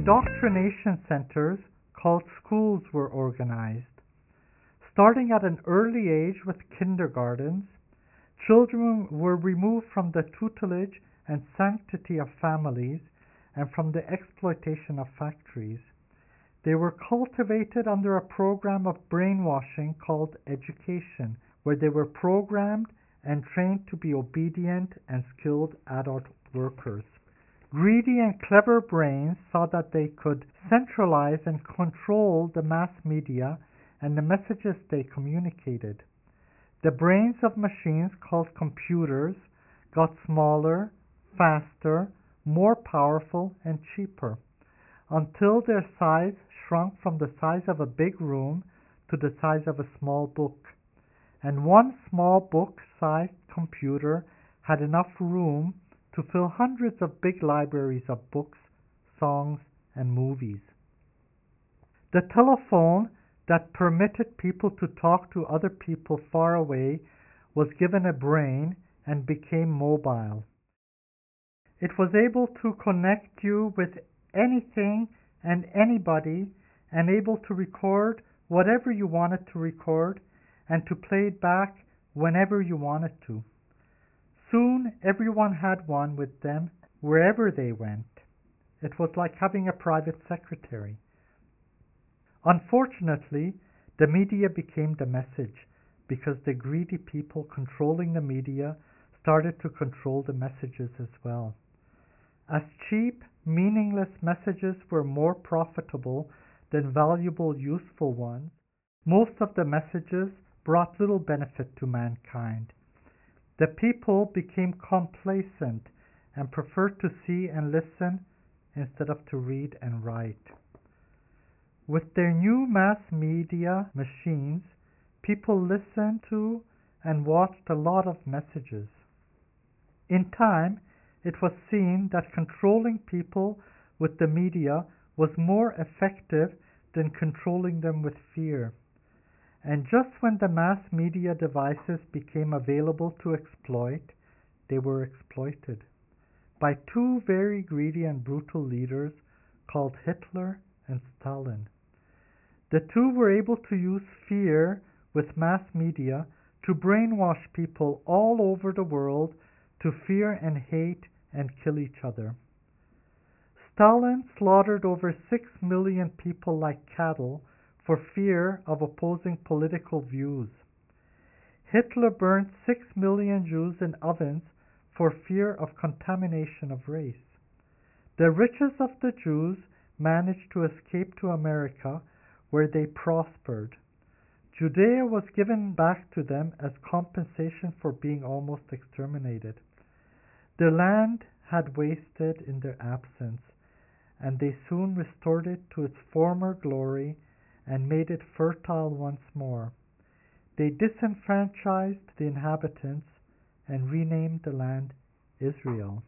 Indoctrination centers called schools were organized. Starting at an early age with kindergartens, children were removed from the tutelage and sanctity of families and from the exploitation of factories. They were cultivated under a program of brainwashing called education, where they were programmed and trained to be obedient and skilled adult workers. Greedy and clever brains saw that they could centralize and control the mass media and the messages they communicated. The brains of machines called computers got smaller, faster, more powerful, and cheaper, until their size shrunk from the size of a big room to the size of a small book. And one small book-sized computer had enough room to fill hundreds of big libraries of books, songs, and movies. The telephone that permitted people to talk to other people far away was given a brain and became mobile. It was able to connect you with anything and anybody and able to record whatever you wanted to record and to play it back whenever you wanted to. Soon everyone had one with them wherever they went. It was like having a private secretary. Unfortunately, the media became the message because the greedy people controlling the media started to control the messages as well. As cheap, meaningless messages were more profitable than valuable, useful ones, most of the messages brought little benefit to mankind. The people became complacent and preferred to see and listen instead of to read and write. With their new mass media machines, people listened to and watched a lot of messages. In time, it was seen that controlling people with the media was more effective than controlling them with fear. And just when the mass media devices became available to exploit, they were exploited by two very greedy and brutal leaders called Hitler and Stalin. The two were able to use fear with mass media to brainwash people all over the world to fear and hate and kill each other. Stalin slaughtered over 6 million people like cattle for fear of opposing political views. Hitler burned 6 million Jews in ovens for fear of contamination of race. The richest of the Jews managed to escape to America, where they prospered. Judea was given back to them as compensation for being almost exterminated. Their land had wasted in their absence, and they soon restored it to its former glory and made it fertile once more. They disenfranchised the inhabitants and renamed the land Israel.